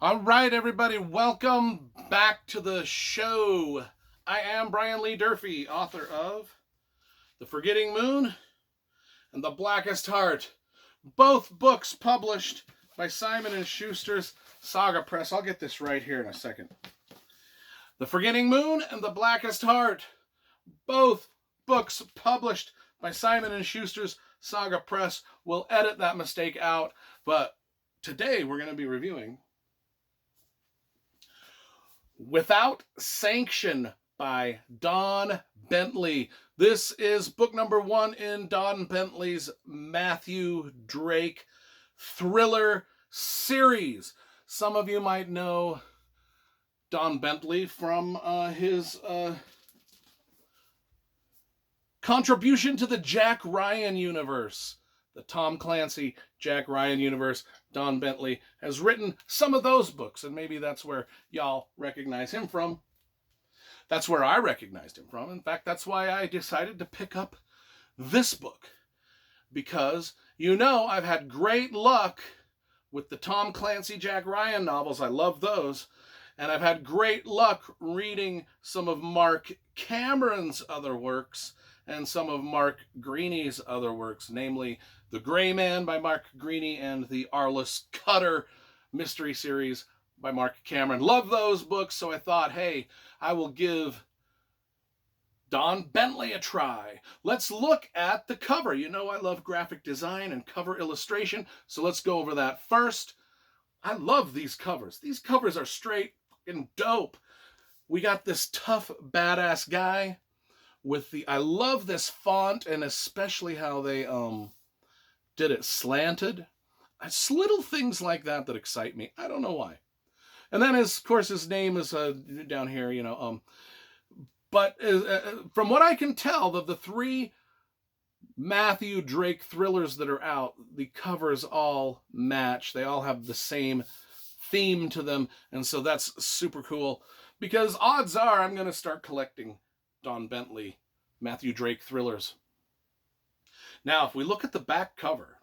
All right, everybody, welcome back to the show. I am Brian Lee Durfee, author of The Forgetting Moon and The Blackest Heart, both books published by Simon & Schuster's Saga Press. I'll get this right here in a second. The Forgetting Moon and The Blackest Heart, both books published by Simon & Schuster's Saga Press. We'll edit that mistake out, but today we're going to be reviewing Without Sanction by Don Bentley. This is book number 1 in Don Bentley's Matthew Drake thriller series. Some of you might know Don Bentley from his contribution to the Jack Ryan universe. The Tom Clancy, Jack Ryan universe. Don Bentley has written some of those books, and maybe that's where y'all recognize him from. That's where I recognized him from. In fact, that's why I decided to pick up this book. Because, I've had great luck with the Tom Clancy, Jack Ryan novels. I love those. And I've had great luck reading some of Mark Cameron's other works and some of Mark Greene's other works, namely The Gray Man by Mark Greene and the Arliss Cutter mystery series by Mark Cameron. Love those books, so I thought, hey, I will give Don Bentley a try. Let's look at the cover. I love graphic design and cover illustration, so let's go over that first. I love these covers. These covers are straight fucking dope. We got this tough, badass guy with I love this font, and especially how they did it slanted. It's little things like that excite me. I don't know why. And then, of course, his name is down here, But from what I can tell, the 3 Matthew Drake thrillers that are out, the covers all match. They all have the same theme to them, and so that's super cool. Because odds are I'm going to start collecting Don Bentley Matthew Drake thrillers. Now, if we look at the back cover,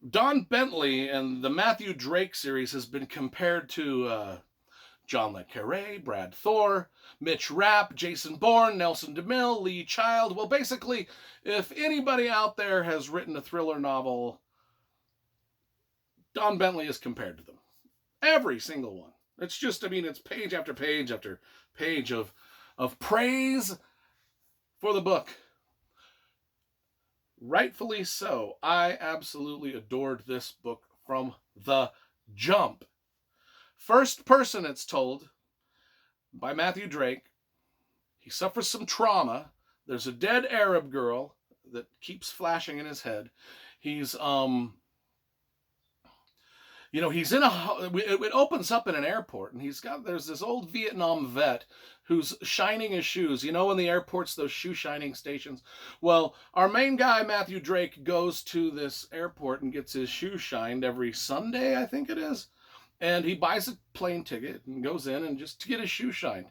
Don Bentley and the Matthew Drake series has been compared to John Le Carré, Brad Thor, Mitch Rapp, Jason Bourne, Nelson DeMille, Lee Child. Well, basically, if anybody out there has written a thriller novel, Don Bentley is compared to them. Every single one. It's just, it's page after page after page of praise for the book. Rightfully so. I absolutely adored this book from the jump. First person, it's told, by Matthew Drake. He suffers some trauma. There's a dead Arab girl that keeps flashing in his head. He's he's it opens up in an airport, and there's this old Vietnam vet who's shining his shoes. In the airports, those shoe shining stations. Well, our main guy, Matthew Drake, goes to this airport and gets his shoes shined every Sunday, I think it is. And he buys a plane ticket and goes in and just to get his shoes shined.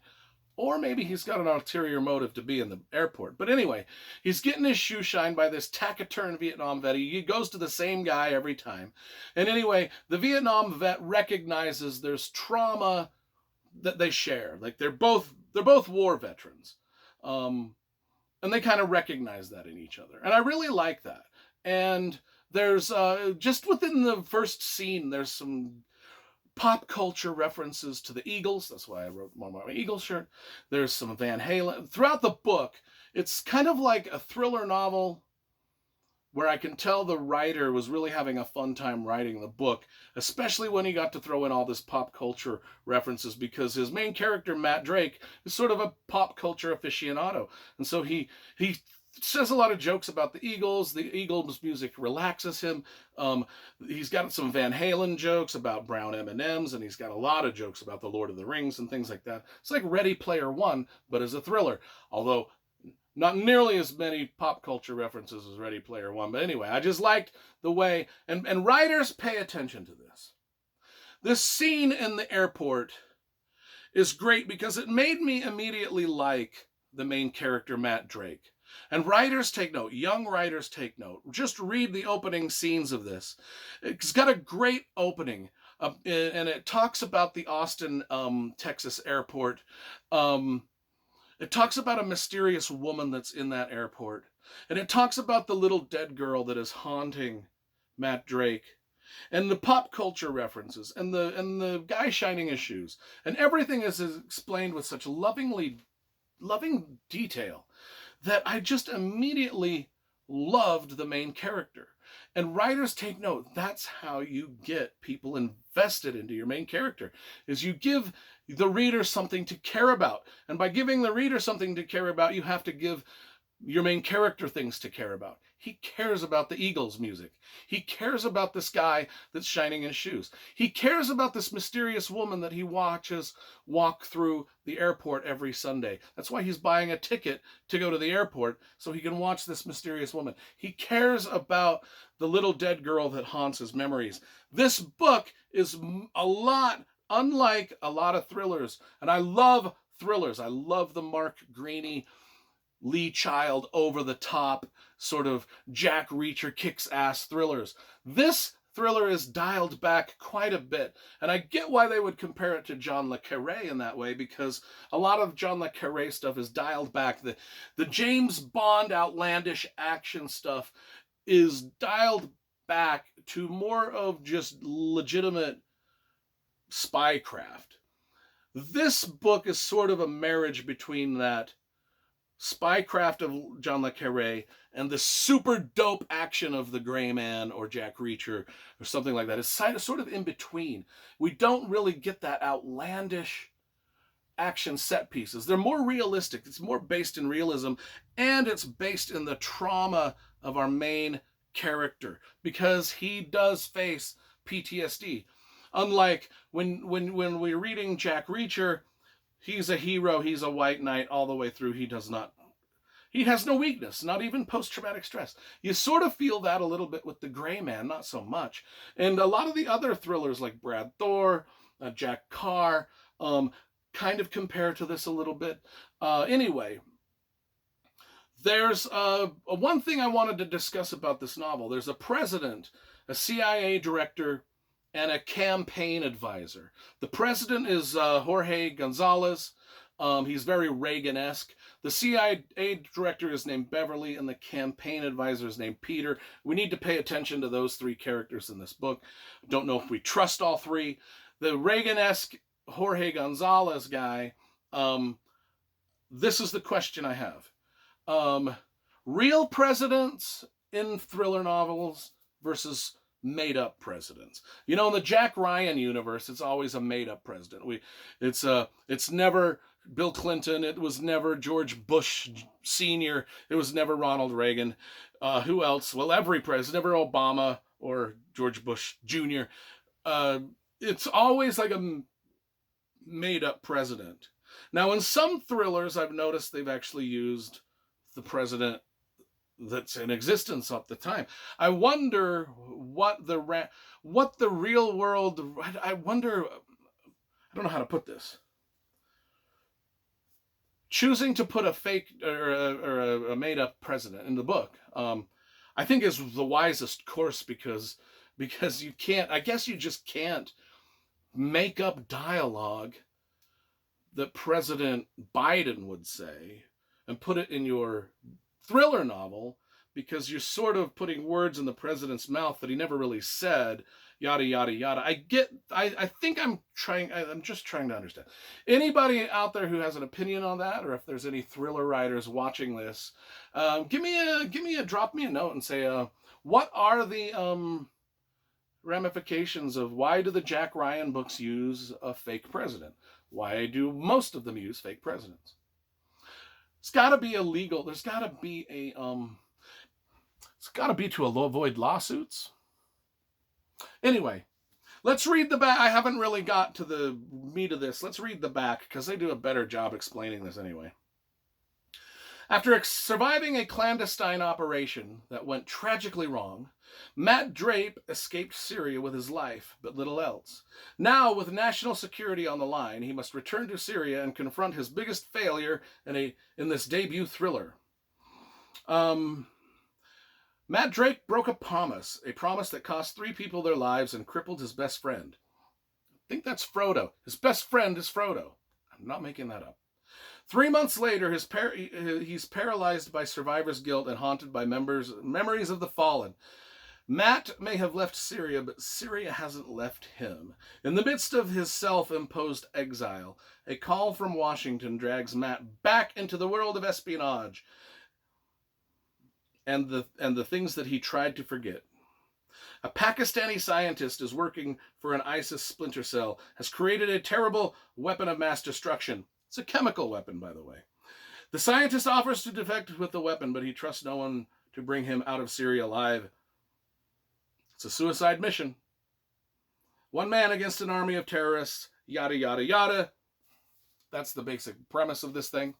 Or maybe he's got an ulterior motive to be in the airport. But anyway, he's getting his shoe shined by this taciturn Vietnam vet. He goes to the same guy every time. And anyway, the Vietnam vet recognizes there's trauma that they share. Like they're both war veterans. And they kind of recognize that in each other. And I really like that. And there's, just within the first scene, there's some pop culture references to the Eagles. That's why I wrote one of my Eagles shirt. There's some Van Halen. Throughout the book, it's kind of like a thriller novel where I can tell the writer was really having a fun time writing the book, especially when he got to throw in all this pop culture references, because his main character, Matt Drake, is sort of a pop culture aficionado. And so he says a lot of jokes about the Eagles. The Eagles music relaxes him. He's got some Van Halen jokes about brown M&Ms, and he's got a lot of jokes about the Lord of the Rings and things like that. It's like Ready Player One, but as a thriller. Although not nearly as many pop culture references as Ready Player One. But anyway, I just liked the way, and writers pay attention to this. This scene in the airport is great because it made me immediately like the main character, Matt Drake. And writers take note. Young writers take note. Just read the opening scenes of this. It's got a great opening. and it talks about the Austin, Texas airport. Um, it talks about a mysterious woman that's in that airport, and it talks about the little dead girl that is haunting Matt Drake, and the pop culture references, and the guy shining his shoes, and everything is explained with such loving detail that I just immediately loved the main character. And writers take note. That's how you get people invested into your main character, is you give the reader something to care about. And by giving the reader something to care about, you have to give your main character things to care about. He cares about the Eagles music. He cares about this guy that's shining his shoes. He cares about this mysterious woman that he watches walk through the airport every Sunday. That's why he's buying a ticket to go to the airport, so he can watch this mysterious woman. He cares about the little dead girl that haunts his memories. This book is a lot unlike a lot of thrillers, and I love thrillers. I love the Mark Greaney, Lee Child, over the top, sort of Jack Reacher kicks ass thrillers. This thriller is dialed back quite a bit, and I get why they would compare it to John le Carré in that way, because a lot of John le Carré stuff is dialed back. The James Bond outlandish action stuff is dialed back to more of just legitimate spycraft. This book is sort of a marriage between that spycraft of John le Carré and the super dope action of the Gray Man or Jack Reacher or something like that. It's sort of in between. We don't really get that outlandish action set pieces. They're more realistic. It's more based in realism, and it's based in the trauma of our main character, because he does face PTSD. Unlike when we're reading Jack Reacher, he's a hero, he's a white knight all the way through. He has no weakness, not even post-traumatic stress. You sort of feel that a little bit with the Gray Man, not so much. And a lot of the other thrillers like Brad Thor, Jack Carr, kind of compare to this a little bit. Anyway, there's one thing I wanted to discuss about this novel. There's a president, a CIA director, and a campaign advisor. The president is Jorge Gonzalez. He's very Reagan-esque. The CIA director is named Beverly, and the campaign advisor is named Peter. We need to pay attention to those three characters in this book. Don't know if we trust all three. The Reagan-esque Jorge Gonzalez guy, this is the question I have. Real presidents in thriller novels versus made-up presidents. You know, in the Jack Ryan universe, it's always a made-up president. It's never Bill Clinton. It was never George Bush Sr. It was never Ronald Reagan. Who else? Well, every president, never Obama or George Bush Jr. It's always like a made-up president. Now, in some thrillers, I've noticed they've actually used the president that's in existence at the time. I wonder what the real world. I wonder. I don't know how to put this. Choosing to put a fake or a made-up president in the book, I think is the wisest course, because you can't. I guess you just can't make up dialogue that President Biden would say and put it in your thriller novel, because you're sort of putting words in the president's mouth that he never really said, yada, yada, yada. I think I'm just trying to understand. Anybody out there who has an opinion on that, or if there's any thriller writers watching this, drop me a note and say, what are the ramifications of why do the Jack Ryan books use a fake president? Why do most of them use fake presidents? It's got to be illegal. There's got to be it's got to be to avoid lawsuits. Anyway, let's read the back. I haven't really got to the meat of this. Let's read the back, because they do a better job explaining this anyway. After surviving a clandestine operation that went tragically wrong, Matt Drake escaped Syria with his life, but little else. Now, with national security on the line, he must return to Syria and confront his biggest failure in this debut thriller. Matt Drake broke a promise that cost 3 people their lives and crippled his best friend. think that's Frodo. His best friend is Frodo. I'm not making that up. 3 months later, he's paralyzed by survivor's guilt and haunted by memories of the fallen. Matt may have left Syria, but Syria hasn't left him. In the midst of his self-imposed exile, a call from Washington drags Matt back into the world of espionage and the things that he tried to forget. A Pakistani scientist is working for an ISIS splinter cell, has created a terrible weapon of mass destruction. It's a chemical weapon, by the way. The scientist offers to defect with the weapon, but he trusts no one to bring him out of Syria alive. It's a suicide mission. One man against an army of terrorists, yada, yada, yada. That's the basic premise of this thing.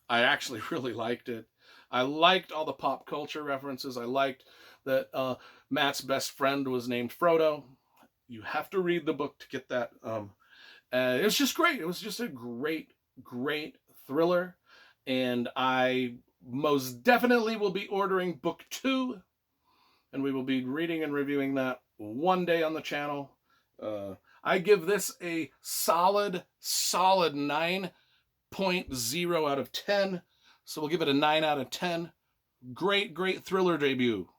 I actually really liked it. I liked all the pop culture references. I liked that Matt's best friend was named Frodo. You have to read the book to get that. It was just great. It was just a great, great thriller. And I most definitely will be ordering book 2. And we will be reading and reviewing that one day on the channel. I give this a solid 9.0 out of 10. So we'll give it a 9 out of 10. Great, great thriller debut.